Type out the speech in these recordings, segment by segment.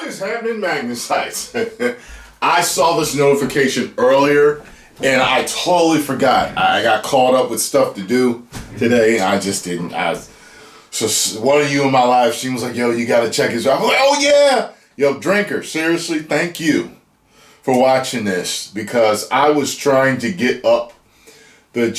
is happening, Magnus Heights? I saw this notification earlier, and I totally forgot. I got caught up with stuff to do today. I just didn't. So one of you in my live stream was like, yo, you got to check his out. I'm like, oh, yeah. Yo, Drinker, seriously, thank you for watching this, because I was trying to get up the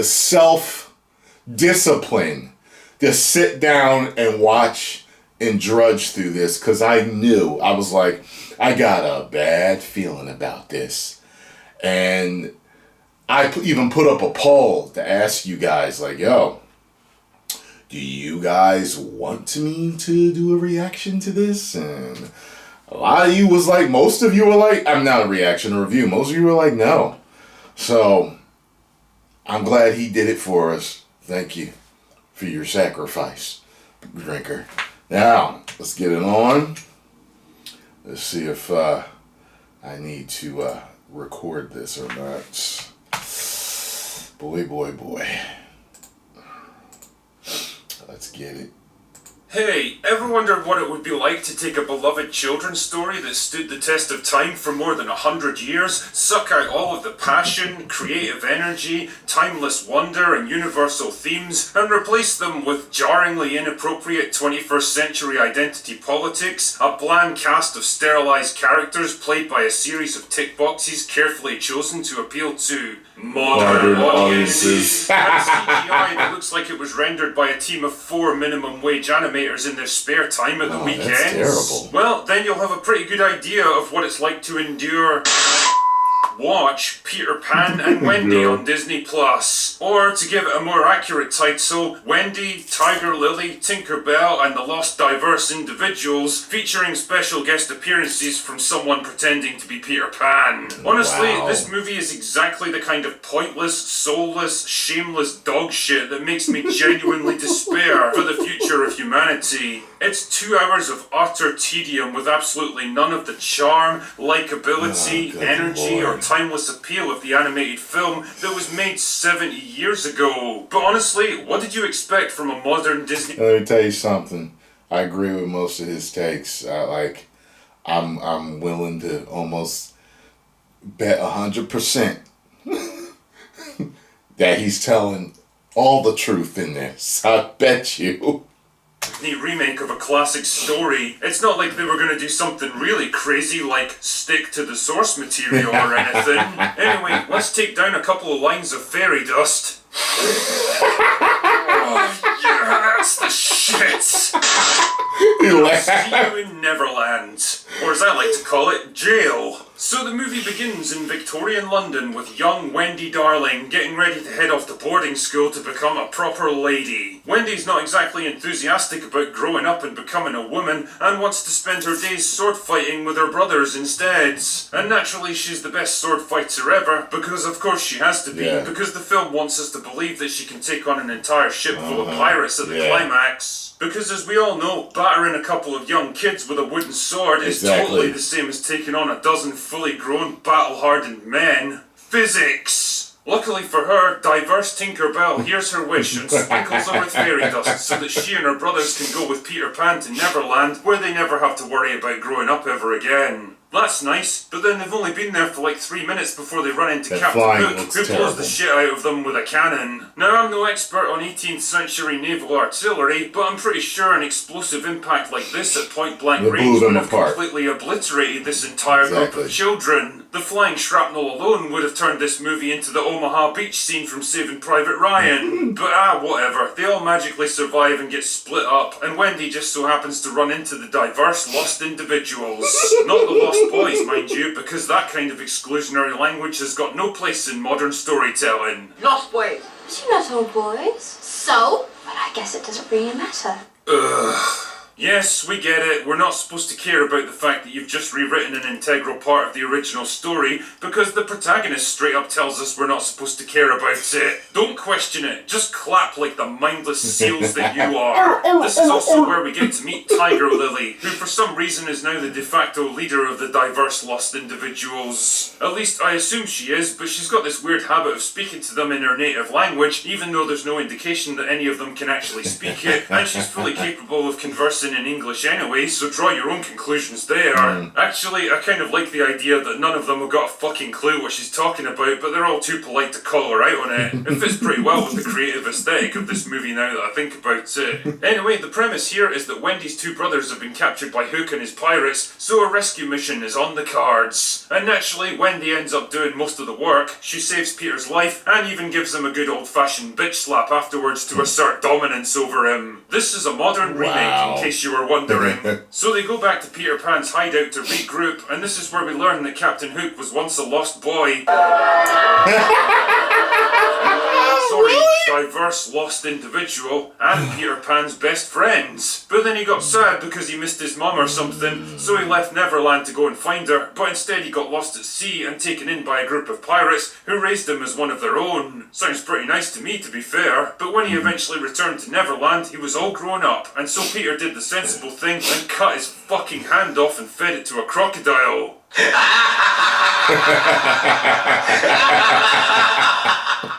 self-discipline to sit down and watch and drudge through this, because I knew, I was like, I got a bad feeling about this. And I even put up a poll to ask you guys, like, yo, do you guys want me to do a reaction to this? And a lot of you was like, most of you were like, I'm not a reaction, a review. Most of you were like, no. So I'm glad he did it for us. Thank you for your sacrifice, Drinker. Now, let's get it on. Let's see if I need to record this or not. Boy. Let's get it. Hey, ever wondered what it would be like to take a beloved children's story that stood the test of time for more than 100 years, suck out all of the passion, creative energy, timeless wonder, and universal themes, and replace them with jarringly inappropriate 21st century identity politics, a bland cast of sterilized characters played by a series of tick boxes carefully chosen to appeal to modern audiences, and CGI that looks like it was rendered by a team of 4 minimum wage animators in their spare time at the weekends? That's terrible. Well, then you'll have a pretty good idea of what it's like to endure. Watch Peter Pan and Wendy on Disney Plus. Or, to give it a more accurate title, Wendy, Tiger Lily, Tinker Bell, and the Lost Diverse Individuals, featuring special guest appearances from someone pretending to be Peter Pan. Honestly, This movie is exactly the kind of pointless, soulless, shameless dog shit that makes me genuinely despair for the future of humanity. It's 2 hours of utter tedium with absolutely none of the charm, likability, energy, or timeless appeal of the animated film that was made 70 years ago. But honestly, what did you expect from a modern Disney? Let me tell you something. I agree with most of his takes. I'm willing to almost bet 100% that he's telling all the truth in this. I bet you. Remake of a classic story. It's not like they were going to do something really crazy like stick to the source material or anything. Anyway, let's take down a couple of lines of fairy dust. Oh, yes, the shit! I'll see you in Neverland. Or as I like to call it, jail. So the movie begins in Victorian London with young Wendy Darling getting ready to head off to boarding school to become a proper lady. Wendy's not exactly enthusiastic about growing up and becoming a woman, and wants to spend her days sword fighting with her brothers instead. And naturally she's the best sword fighter ever, because of course she has to be, because the film wants us to believe that she can take on an entire ship full of pirates at the climax. Because as we all know, battering a couple of young kids with a wooden sword is totally the same as taking on a dozen fully grown, battle-hardened men. Physics! Luckily for her, diverse Tinker Bell hears her wish and sprinkles her with fairy dust so that she and her brothers can go with Peter Pan to Neverland, where they never have to worry about growing up ever again. That's nice, but then they've only been there for like 3 minutes before they run into Captain Hook, who blows the shit out of them with a cannon. Now, I'm no expert on 18th century naval artillery, but I'm pretty sure an explosive impact like this at point-blank range would have completely obliterated this entire group of children. The flying shrapnel alone would have turned this movie into the Omaha Beach scene from Saving Private Ryan. But whatever. They all magically survive and get split up, and Wendy just so happens to run into the diverse lost individuals. Not the lost boys, mind you, because that kind of exclusionary language has got no place in modern storytelling. Lost boys. You're not all boys. So? But I guess it doesn't really matter. Ugh. Yes, we get it. We're not supposed to care about the fact that you've just rewritten an integral part of the original story because the protagonist straight up tells us we're not supposed to care about it. Don't question it. Just clap like the mindless seals that you are. This is also where we get to meet Tiger Lily, who for some reason is now the de facto leader of the diverse lost individuals. At least I assume she is, but she's got this weird habit of speaking to them in her native language, even though there's no indication that any of them can actually speak it, and she's fully capable of conversing conversing in English anyway, so draw your own conclusions there. Actually, I kind of like the idea that none of them have got a fucking clue what she's talking about, but they're all too polite to call her out on it. It fits pretty well with the creative aesthetic of this movie now that I think about it. Anyway, the premise here is that Wendy's two brothers have been captured by Hook and his pirates, so a rescue mission is on the cards. And naturally, Wendy ends up doing most of the work. She saves Peter's life and even gives him a good old-fashioned bitch slap afterwards to assert dominance over him. This is a modern remake, in case you were wondering. So they go back to Peter Pan's hideout to regroup, and this is where we learn that Captain Hook was once a lost boy. Sorry, diverse lost individual and Peter Pan's best friends. But then he got sad because he missed his mum or something, so he left Neverland to go and find her, but instead he got lost at sea and taken in by a group of pirates who raised him as one of their own. Sounds pretty nice to me, to be fair, but when he eventually returned to Neverland, he was all grown up, and so Peter did the sensible thing and cut his fucking hand off and fed it to a crocodile.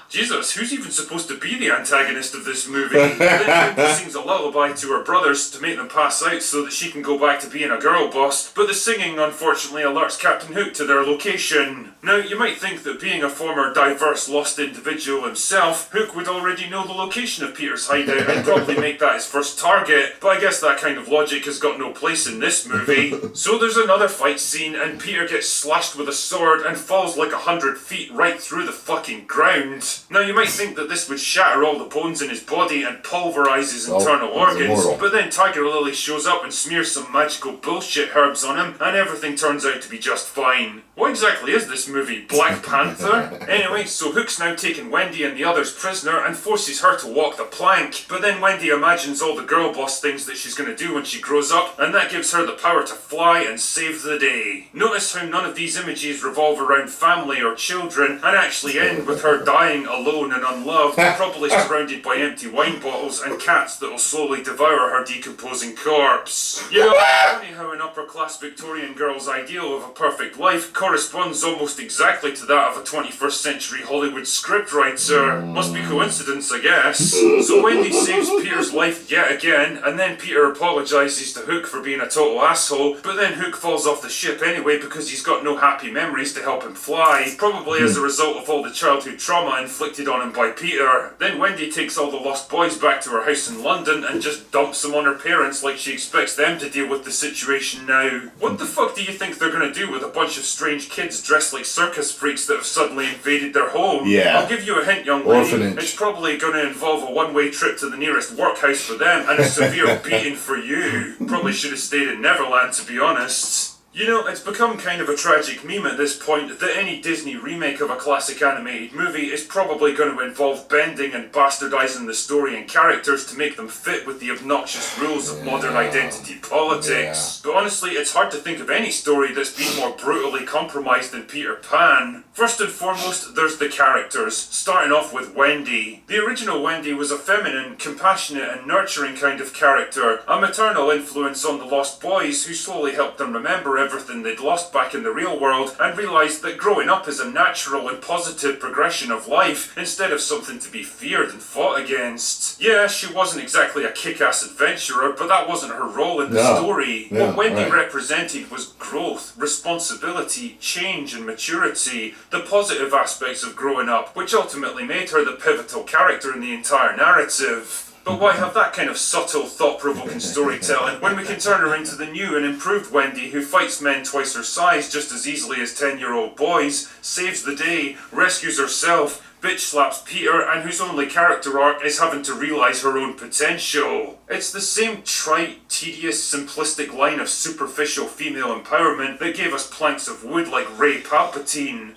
Jesus, who's even supposed to be the antagonist of this movie? Then Wendy sings a lullaby to her brothers to make them pass out so that she can go back to being a girl boss, but the singing unfortunately alerts Captain Hook to their location. Now, you might think that being a former diverse lost individual himself, Hook would already know the location of Peter's hideout and probably make that his first target, but I guess that kind of logic has got no place in this movie. So there's another fight scene and Peter gets slashed with a sword and falls like 100 feet right through the fucking ground. Now, you might think that this would shatter all the bones in his body and pulverise his internal organs, but then Tiger Lily shows up and smears some magical bullshit herbs on him, and everything turns out to be just fine. What exactly is this movie, Black Panther? Anyway, so Hook's now taken Wendy and the others prisoner and forces her to walk the plank, but then Wendy imagines all the girl boss things that she's going to do when she grows up, and that gives her the power to fly and save the day. Notice how none of these images revolve around family or children, and actually end with her dying alone and unloved, probably surrounded by empty wine bottles and cats that will slowly devour her decomposing corpse. You know, it's funny how an upper-class Victorian girl's ideal of a perfect life corresponds almost exactly to that of a 21st century Hollywood scriptwriter. Must be coincidence, I guess. So Wendy saves Peter's life yet again, and then Peter apologises to Hook for being a total asshole, but then Hook falls off the ship anyway because he's got no happy memories to help him fly, probably as a result of all the childhood trauma inflicted on him by Peter. Then Wendy takes all the lost boys back to her house in London and just dumps them on her parents like she expects them to deal with the situation now. What the fuck do you think they're gonna do with a bunch of strange kids dressed like circus freaks that have suddenly invaded their home? Yeah. I'll give you a hint, young lady. Orphanage. It's probably gonna involve a one-way trip to the nearest workhouse for them and a severe beating for you. Probably should have stayed in Neverland, to be honest. You know, it's become kind of a tragic meme at this point that any Disney remake of a classic animated movie is probably going to involve bending and bastardizing the story and characters to make them fit with the obnoxious rules of modern identity politics. But honestly, it's hard to think of any story that's been more brutally compromised than Peter Pan. First and foremost, there's the characters, starting off with Wendy. The original Wendy was a feminine, compassionate and nurturing kind of character, a maternal influence on the lost boys who slowly helped them remember everything they'd lost back in the real world and realised that growing up is a natural and positive progression of life instead of something to be feared and fought against. Yeah, she wasn't exactly a kick-ass adventurer, but that wasn't her role in the story. What Wendy represented was growth, responsibility, change and maturity, the positive aspects of growing up, which ultimately made her the pivotal character in the entire narrative. But why have that kind of subtle, thought-provoking storytelling when we can turn her into the new and improved Wendy who fights men twice her size just as easily as 10-year-old boys, saves the day, rescues herself, bitch slaps Peter, and whose only character arc is having to realise her own potential? It's the same trite, tedious, simplistic line of superficial female empowerment that gave us planks of wood like Rey Palpatine.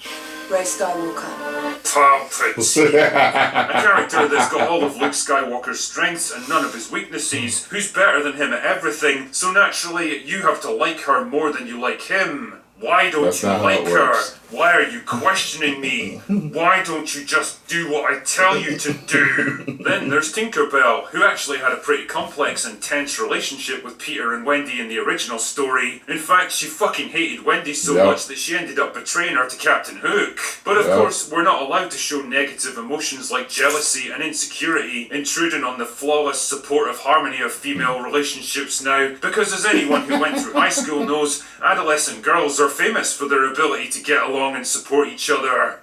Rey Skywalker. Palpatine. A character that's got all of Luke Skywalker's strengths and none of his weaknesses, who's better than him at everything, so naturally you have to like her more than you like him. Why don't you like her? Why are you questioning me? Why don't you just do what I tell you to do? Then there's Tinkerbell, who actually had a pretty complex and tense relationship with Peter and Wendy in the original story. In fact, she fucking hated Wendy so much that she ended up betraying her to Captain Hook. But of course, we're not allowed to show negative emotions like jealousy and insecurity intruding on the flawless, supportive harmony of female relationships now, because as anyone who went through high school knows, adolescent girls are famous for their ability to get along and support each other.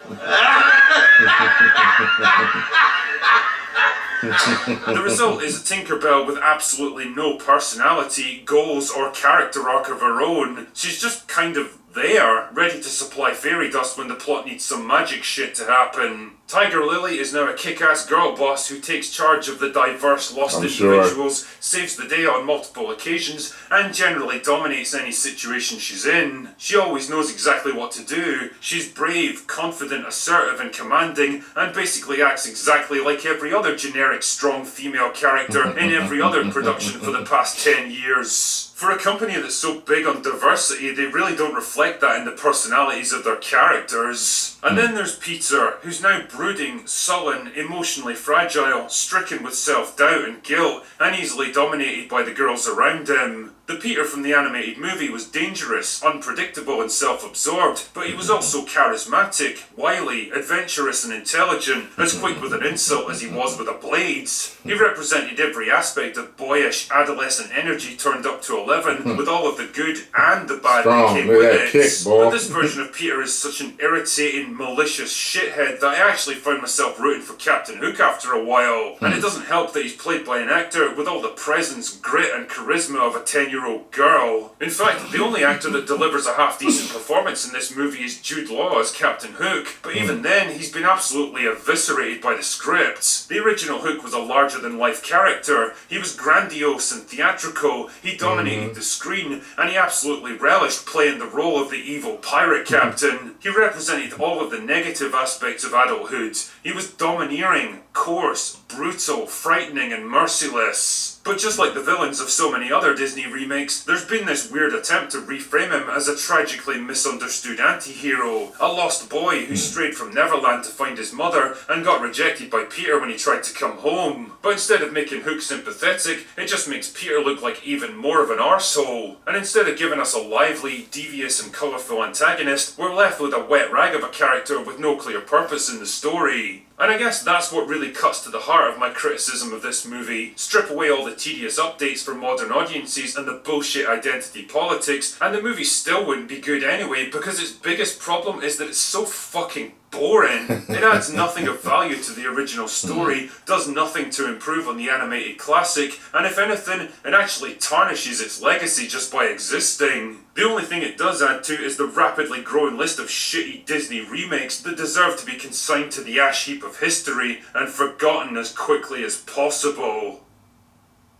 The result is a Tinkerbell with absolutely no personality, goals, or character arc of her own. She's just kind of there, ready to supply fairy dust when the plot needs some magic shit to happen. Tiger Lily is now a kick-ass girl boss who takes charge of the diverse lost individuals, saves the day on multiple occasions, and generally dominates any situation she's in. She always knows exactly what to do. She's brave, confident, assertive, and commanding, and basically acts exactly like every other generic strong female character in every other production for the past 10 years. For a company that's so big on diversity, they really don't reflect that in the personalities of their characters. And then there's Peter, who's now brooding, sullen, emotionally fragile, stricken with self-doubt and guilt, and easily dominated by the girls around him. The Peter from the animated movie was dangerous, unpredictable and self-absorbed, but he was also charismatic, wily, adventurous and intelligent, as quick with an insult as he was with a blade. He represented every aspect of boyish, adolescent energy turned up to 11, with all of the good and the bad that came with it. But this version of Peter is such an irritating, malicious shithead that I actually found myself rooting for Captain Hook after a while. And it doesn't help that he's played by an actor with all the presence, grit and charisma of a 10-year-old girl. In fact, the only actor that delivers a half-decent performance in this movie is Jude Law as Captain Hook, but even then, he's been absolutely eviscerated by the script. The original Hook was a larger-than-life character. He was grandiose and theatrical, he dominated the screen, and he absolutely relished playing the role of the evil pirate captain. He represented all of the negative aspects of adulthood. He was domineering, coarse, brutal, frightening, and merciless. But just like the villains of so many other Disney remakes, there's been this weird attempt to reframe him as a tragically misunderstood anti-hero, a lost boy who strayed from Neverland to find his mother and got rejected by Peter when he tried to come home. But instead of making Hook sympathetic, it just makes Peter look like even more of an arsehole. And instead of giving us a lively, devious and colourful antagonist, we're left with a wet rag of a character with no clear purpose in the story. And I guess that's what really cuts to the heart of my criticism of this movie. Strip away all the tedious updates for modern audiences and the bullshit identity politics, and the movie still wouldn't be good anyway, because its biggest problem is that it's so fucking boring. It adds nothing of value to the original story, does nothing to improve on the animated classic, and if anything, it actually tarnishes its legacy just by existing. The only thing it does add to is the rapidly growing list of shitty Disney remakes that deserve to be consigned to the ash heap of history and forgotten as quickly as possible.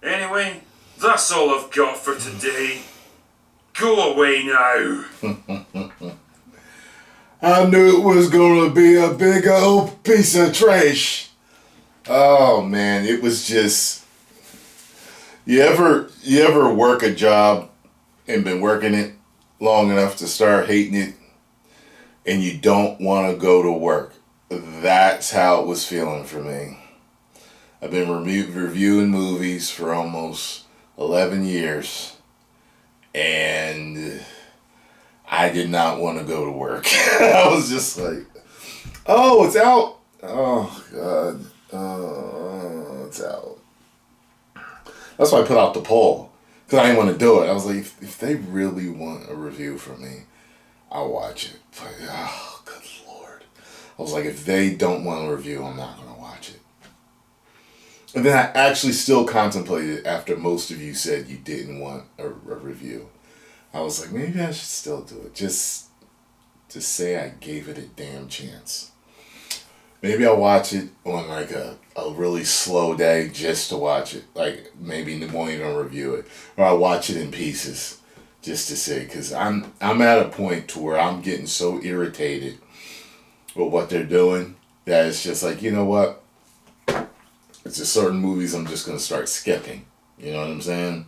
Anyway, that's all I've got for today. Go away now. I knew it was gonna be a big old piece of trash. Oh man, it was just... You ever work a job and been working it long enough to start hating it and you don't want to go to work? That's how it was feeling for me. I've been reviewing movies for almost 11 years and I did not want to go to work. I was just like, oh, it's out. Oh, God. Oh, it's out. That's why I put out the poll. Because I didn't want to do it. I was like, if they really want a review from me, I'll watch it. But, oh, good Lord. I was like, if they don't want a review, I'm not going to watch it. And then I actually still contemplated after most of you said you didn't want a review. I was like, maybe I should still do it. Just to say I gave it a damn chance. Maybe I'll watch it on like a really slow day just to watch it. Like maybe won't even review it. Or I'll watch it in pieces just to see. Because I'm at a point to where I'm getting so irritated with what they're doing that it's just like, you know what? It's just certain movies I'm just going to start skipping. You know what I'm saying?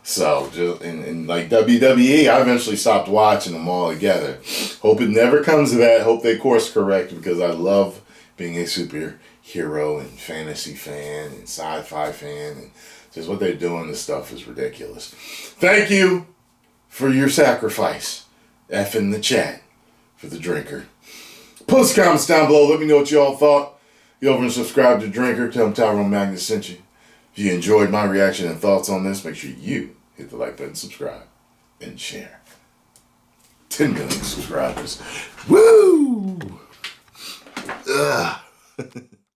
So, just and like WWE, I eventually stopped watching them all together. Hope it never comes to that. Hope they course correct, because I love being a superhero and fantasy fan and sci-fi fan, and just what they're doing. This stuff is ridiculous. Thank you for your sacrifice. F in the chat for the drinker. Post comments down below. Let me know what you all thought. You over and subscribe to Drinker. Tell them Tyrone Magnus sent you. If you enjoyed my reaction and thoughts on this, make sure you hit the like button, subscribe, and share. 10 million subscribers. Woo! Ugh.